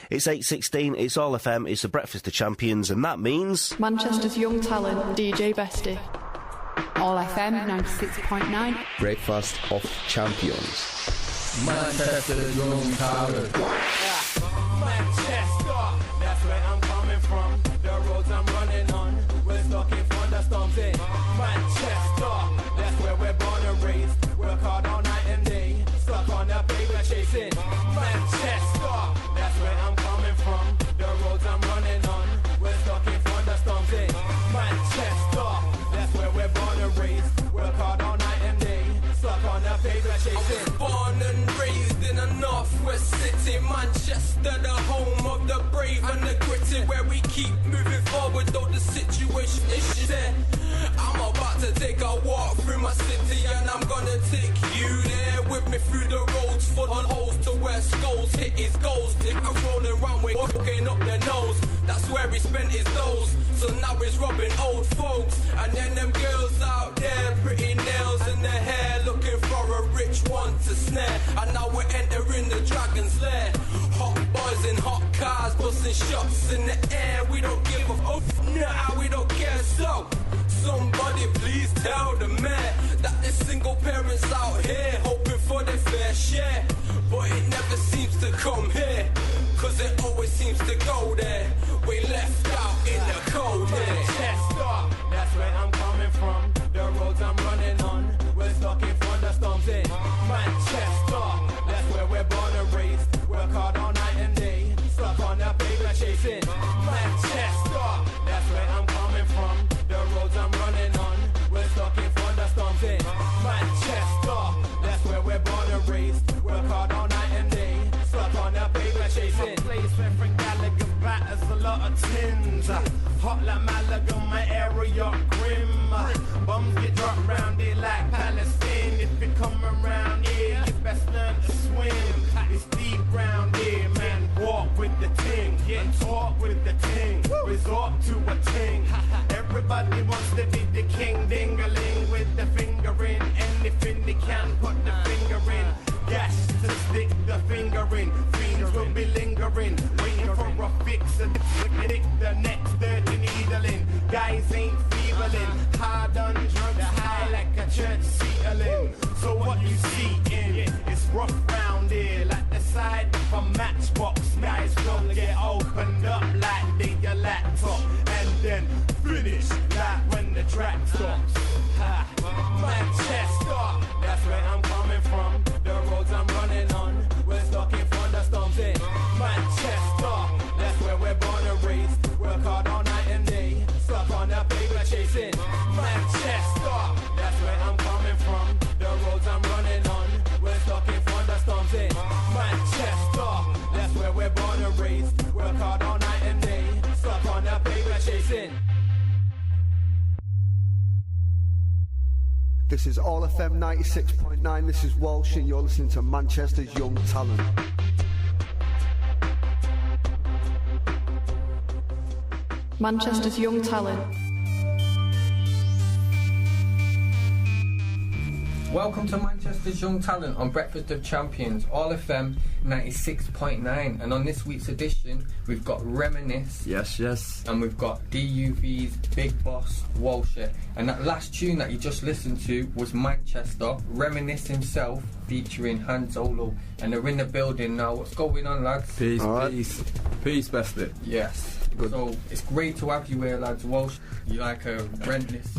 It's 8:16, it's All FM, it's the Breakfast of Champions, and that means... Manchester's young talent, DJ Beste. All FM 96.9. Breakfast of Champions. Manchester's young talent. Manchester, that's where I'm coming from. The roads I'm running on, we're stuck in thunderstorms in Manchester, that's where we're born and raised. Work hard all night and day, stuck on the paper chasing Manchester, that's where I'm coming from. The roads I'm running on, we're stuck in thunderstorms in Manchester, that's where we're born and raised. Work hard all night and day, stuck on the paper chasing. Born and raised in a northwest city, Manchester, the home of the brave and the gritty, where we keep moving forward though the situation is there. I'm about to take a walk through my city and I'm gonna take you there with me through the roads full on holes to where skulls hit his goals. I'm rolling around with walking up the nose, that's where he spent his nose. So now he's robbing old folks, and then them girls out there, pretty nails in their hair, looking for a rich one to snare. And now we're entering the dragon's lair. Hot boys in hot cars, busting shots in the air. We don't give a f***, nah, we don't care. So somebody please tell the mayor that there's single parents out here hoping for their fair share, but it never seems to come here, cause it always seems to go there. We left out in the cold here. Manchester, that's where I'm coming from. The roads I'm running on, we're stuck in thunderstorms in Manchester, that's where we're born and raised. Work hard all night and day, stuck on the paper chasing Manchester, that's where I'm coming from. The roads I'm running on, we're stuck in thunderstorms in Manchester, that's where we're born and raised. Work hard all night and day, stuck on the paper chasing. Place where Frank Gallagher batters a lot of tins. Hot like Malaga, my area grim. Bombs get dropped round here like Palestine. If you come around here, you best learn to swim. It's deep round here, man. Walk with the ting and talk with the ting. Resort to a ting. Everybody wants to be the king, ding-a-ling with the finger in. Anything they can put the finger in. Gas to stick the finger in. Fiends will be lingering, waiting for a fix and stick the next dirty needle in. Guys ain't feebling, hard on drugs, high like a church ceiling. So what you see in it's rough round here, like the side of a matchbox. Guys gonna get opened up like they your laptop, and then finish like when the track stops. Manchester, that's where I'm coming from. The roads I'm running on, we're stuck in thunderstorms in Manchester, that's where we're born and raised. Work hard all night and day, stuck on the paper chasing Manchester, that's where I'm coming from. The roads I'm running on, we're stuck in thunderstorms in Manchester, that's where we're born and raised. Work hard all night and day, stuck on the paper chasing. This is All FM 96.9, this is Walsh and you're listening to Manchester's Young Talent. Manchester's young talent. Welcome to Manchester's Young Talent on Breakfast of Champions, All FM 96.9, and on this week's edition we've got Reminiss, Yes. and we've got DUV's Big Boss Walsher, and that last tune that you just listened to was Manchester, Reminiss himself featuring Han Solo, and they're in the building now. What's going on, lads? Peace, Peace, Beste. Yes. Good. So it's great to have you here, lads. Walsh, you like a Reminiss.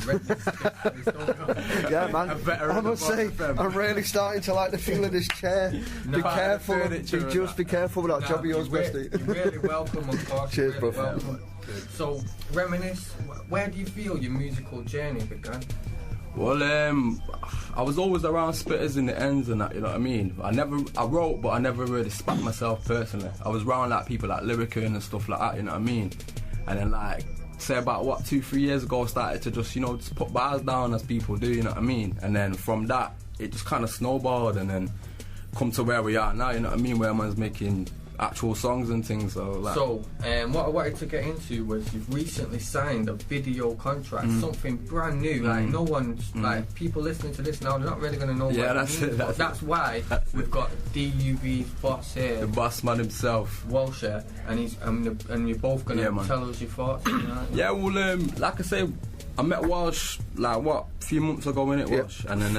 Yeah, man. I must say, I'm really starting to like the feel of this chair. Be careful. Be careful with that job of yours, Beste. You're really welcome, of course. Cheers, really bro. So, Reminiss, where do you feel your musical journey began? Well, I was always around spitters in the ends and that, you know what I mean? I wrote, but I never really spat myself personally. I was around like people like Lyrica and stuff like that, you know what I mean? And then like, say about 2-3 years ago, I started to just, just put bars down as people do, you know what I mean? And then from that, it just kind of snowballed and then come to where we are now, you know what I mean? Where man's making actual songs and things. So, like, what I wanted to get into was you've recently signed a video contract, something brand new. Like no one's like people listening to this now, they're not really going to know. Yeah, what it means, that's why we've got DUV's boss here, the boss man himself, Walsher, and you're both going to tell us your thoughts. You know? Yeah, well, like I say, I met Walsh a few months ago, innit, Walsh? And then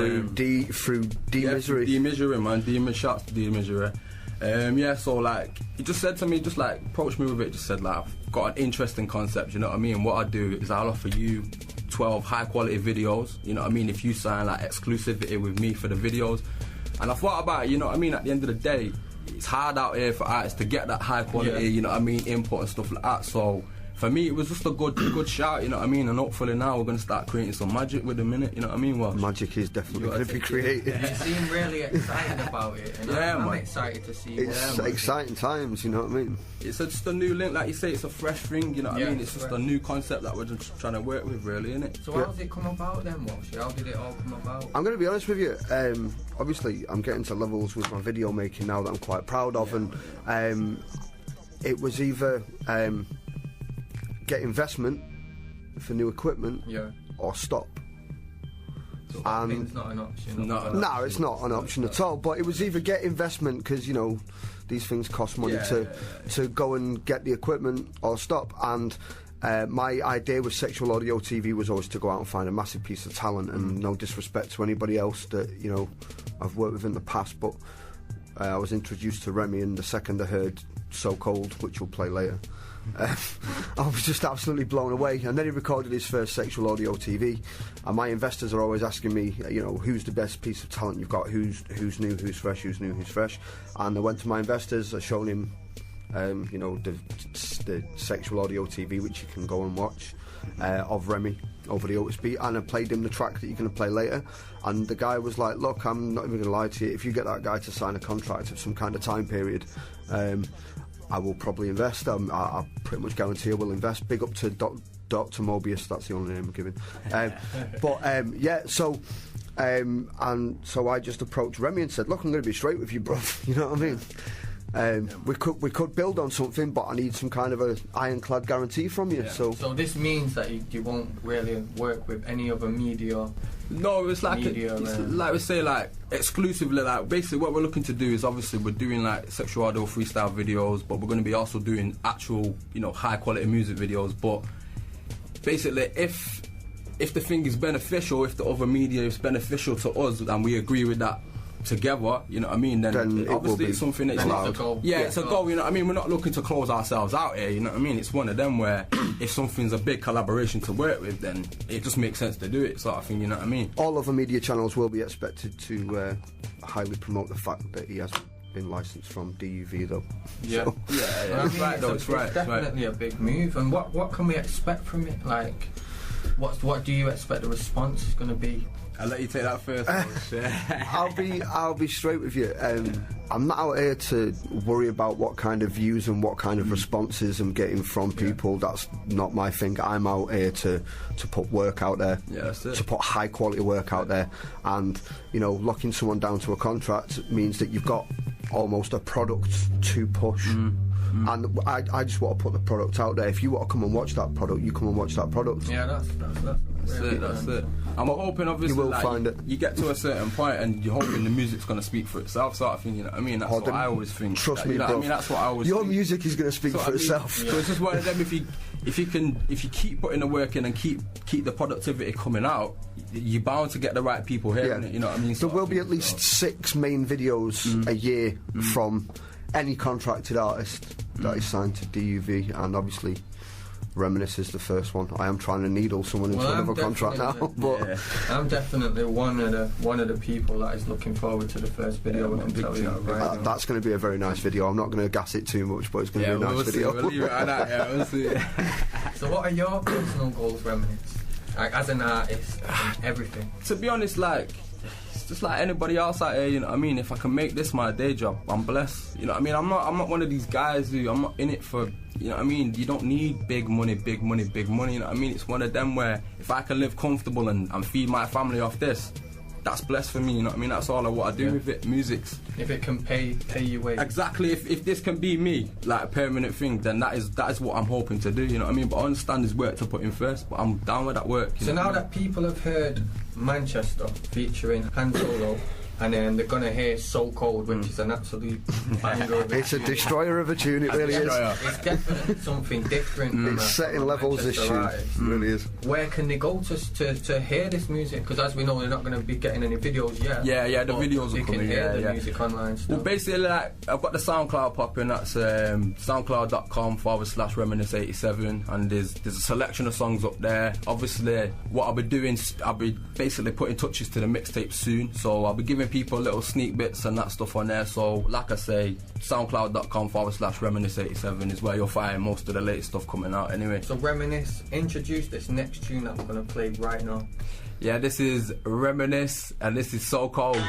through D Misery. D Misery, man. Shout out to D Misery. So like he just said to me, just like approached me with it, just said like I've got an interesting concept, you know what I mean? What I do is I'll offer you 12 high quality videos, you know what I mean, if you sign like exclusivity with me for the videos. And I thought about it, you know what I mean, at the end of the day, it's hard out here for artists to get that high quality, you know what I mean, input and stuff like that. So for me, it was just a good shout, you know what I mean? And hopefully now we're going to start creating some magic with them, innit? You know what I mean? Well, magic is definitely going to be created. You seem really excited about it, and I'm excited to see it. It's exciting times, you know what I mean? It's just a new link, like you say, it's a fresh thing, you know what I mean? It's just a new concept that we're just trying to work with, really, innit? So how did it come about then, Walsh? How did it all come about? I'm going to be honest with you, obviously I'm getting to levels with my video making now that I'm quite proud of, and it was either get investment for new equipment or stop. So it's not an option. No, it's not an option at all. But it was either get investment, because, you know, these things cost money to go and get the equipment, or stop. And my idea with Sexual Audio TV was always to go out and find a massive piece of talent, and no disrespect to anybody else that, you know, I've worked with in the past, but I was introduced to Remy, and the second I heard So Cold, which we'll play later, I was just absolutely blown away. And then he recorded his first Sexual Audio TV, and my investors are always asking me, you know, who's the best piece of talent you've got, who's new, who's fresh, who's new, who's fresh. And I went to my investors, I showed him you know, the Sexual Audio TV, which you can go and watch, of Remy over the Otis beat, and I played him the track that you're going to play later. And the guy was like, look, I'm not even going to lie to you, if you get that guy to sign a contract of some kind of time period, I will probably invest. I pretty much guarantee I will invest. Big up to Dr. Mobius, that's the only name I'm giving. And so I just approached Remy and said, look, I'm going to be straight with you, bro. You know what I mean? We could build on something, but I need some kind of a ironclad guarantee from you. So this means that you won't really work with any other media. No, it's like like we say, like exclusively. Like basically, what we're looking to do is obviously we're doing like Sexual Audio freestyle videos, but we're going to be also doing actual, you know, high quality music videos. But basically, if the thing is beneficial, if the other media is beneficial to us, and we agree with that together, you know what I mean, then obviously it's something that's not a goal. It's a goal, you know what I mean. We're not looking to close ourselves out here, you know what I mean. It's one of them where if something's a big collaboration to work with, then it just makes sense to do it, sort of thing, you know what I mean. All other media channels will be expected to highly promote the fact that he has been licensed from DUV, though. Yeah, so. It's right, though. It's definitely a big move. And what can we expect from it? Like, what do you expect the response is going to be? I'll let you take that first. I'll be straight with you. I'm not out here to worry about what kind of views and what kind of responses I'm getting from people. That's not my thing. I'm out here to put work out there, to put high quality work out there. And, you know, locking someone down to a contract means that you've got almost a product to push. And I just want to put the product out there. If you want to come and watch that product, you come and watch that product. Yeah, that's it. I'm hoping, obviously, you will find it. You get to a certain point and you're hoping the music's going to speak for itself, sort of thing, you know what I mean? That's what I always think. Trust me, you know bro. what I mean? That's what I always Your think. music is going to speak for itself. So it's just one of them, if you keep putting the work in and keep the productivity coming out, you're bound to get the right people hearing it, you know what I mean? There will be at least 6 main videos a year from any contracted artist that is signed to DUV, and obviously Reminiss is the first one. I am trying to needle someone into another contract now, but I'm definitely one of the people that is looking forward to the first video. That's going to be a very nice video. I'm not going to gas it too much, but it's going to be a nice video. We'll leave it at that, we'll see. So what are your personal goals, Reminiss? Like, as an artist and everything? To be honest, like, it's just like anybody else out here, you know what I mean? If I can make this my day job, I'm blessed. You know what I mean? I'm not one of these guys who, I'm not in it for, you know what I mean? You don't need big money, you know what I mean? It's one of them where if I can live comfortable and feed my family off this, that's blessed for me, you know what I mean? That's all I want to do with it, music's. If it can pay your way. Exactly, if this can be me, like a permanent thing, then that is what I'm hoping to do, you know what I mean? But I understand there's work to put in first, but I'm down with that work. So now that people have heard Manchester featuring Han Solo, and then they're gonna hear So Cold, which is an absolute banger of a It's a destroyer of a tune, it really is. It's definitely something different. It's setting levels, this tune. It really is. Where can they go to hear this music? Because as we know, they're not going to be getting any videos yet. Yeah, the videos are coming. They can hear the music online still. Well, basically, like, I've got the SoundCloud popping. That's soundcloud.com/Reminiss87, and there's a selection of songs up there. Obviously, what I'll be doing, I'll be basically putting touches to the mixtape soon. So I'll be giving people little sneak bits and that stuff on there. So, like I say, soundcloud.com/Reminiss87 is where you'll find most of the latest stuff coming out. Anyway. So Reminiss, introduce this next tune that we're going to play right now. Yeah, this is Reminiss, and this is So Cold.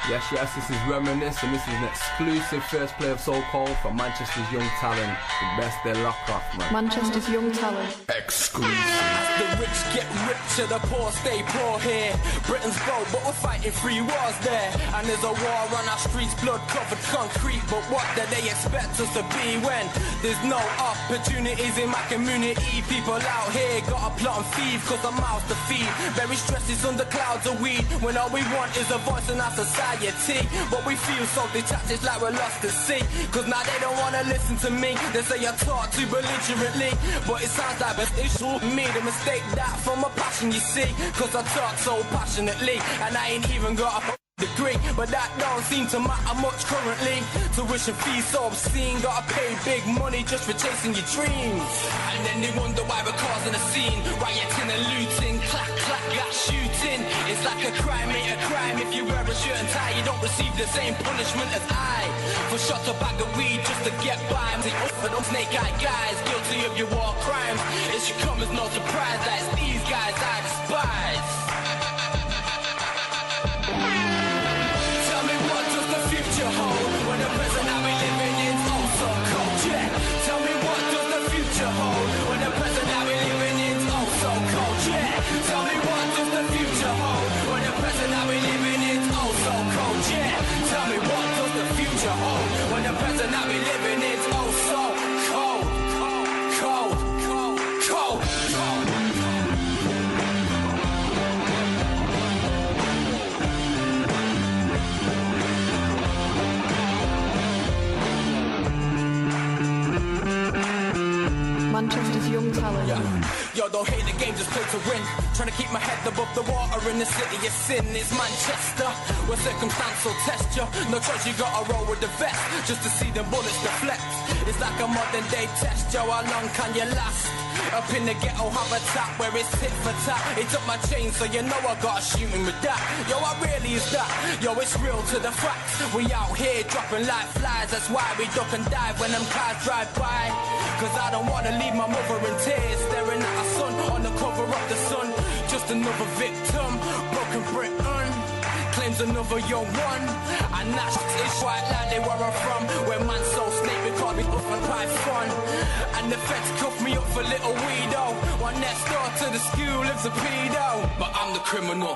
Yes, this is Reminiss, and this is an exclusive first play of So Cold for Manchester's young talent, the Beste lock off, man. Manchester's young talent. Exclusive. As the rich get richer, the poor stay poor here. Britain's broke, but we're fighting 3 wars there. And there's a war on our streets, blood-covered concrete. But what do they expect us to be when there's no opportunities in my community? People out here got a plot and thief, cause I'm mouth to feed. Very stresses under clouds of weed, when all we want is a voice in our society. But we feel so detached, it's like we're lost at sea. Cause now they don't wanna listen to me. They say I talk too belligerently, but it sounds like it's all me. The mistake that from a passion, you see. Cause I talk so passionately, and I ain't even got a degree, but that don't seem to matter much currently. Tuition fees so obscene, gotta pay big money just for chasing your dreams. And then they wonder why we're causing a scene, rioting and looting, clack clack, got shooting. It's like a crime, ain't a crime. If you wear a shirt and tie, you don't receive the same punishment as I. For shot a bag of weed just to get by. For them snake-eyed guys guilty of your war crimes, it should come as no surprise that it's these guys I despise. Hold when the present that we living in is oh so cold, yeah. Tell me what does the future hold when the present that we living in is oh so cold, yeah. Tell me what does the future hold when the present that we living in is oh so cold, yeah. Tell me what does the future hold when the present that we living in is oh so cold, cold, cold, cold, cold. Manchester's young talent. Yeah. Yo, don't hate the game, just play to win. Trying to keep my head above the water in the city of sin. It's Manchester, where circumstance will test you. No choice, you gotta roll with the vest just to see the bullets deflect. It's like a modern day test, yo. How long can you last? Up in the ghetto habitat where it's tit for tat. It took my chain, so you know I gotta shoot him with that. Yo, what really is that? Yo, it's real to the facts. We out here dropping like flies. That's why we duck and dive when them cars drive by. Cause I don't wanna leave my mother in tears, staring at her son on the cover of the Sun. Just another victim, broken Britain claims another young one. And that's it's white land they where I'm from, where man so snake we call me up and python. And the feds cuff me up for little weedo. One next door to the school lives a pedo. But I'm the criminal,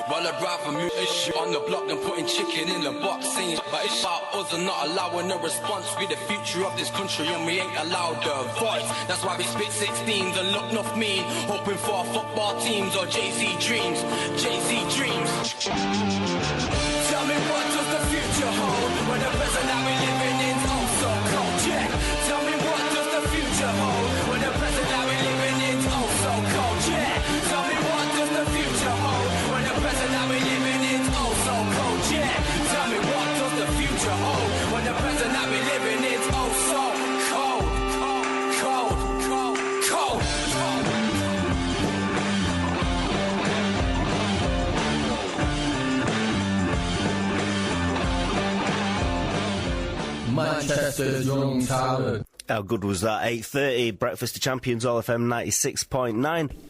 while I'd rather mute this shit on the block than putting chicken in the box. Saying, but it's about us and not allowing a response. We the future of this country and we ain't allowed a voice. That's why we spit 16s and look enough mean, hoping for football teams or Jay-Z dreams. Jay-Z dreams. Tell me what does the future hold when the present that we living in is oh so cold, yeah. Tell me what does the future hold when the present that we living in is oh so cold, yeah. Tell me what does the future hold when the present that we living in is oh so cold, yeah. Tell me what does the future hold when the present that we living in is oh so cold, cold, cold, cold, cold. Manchester's young talent. How good was that? 8:30, Breakfast of Champions, All FM 96.9.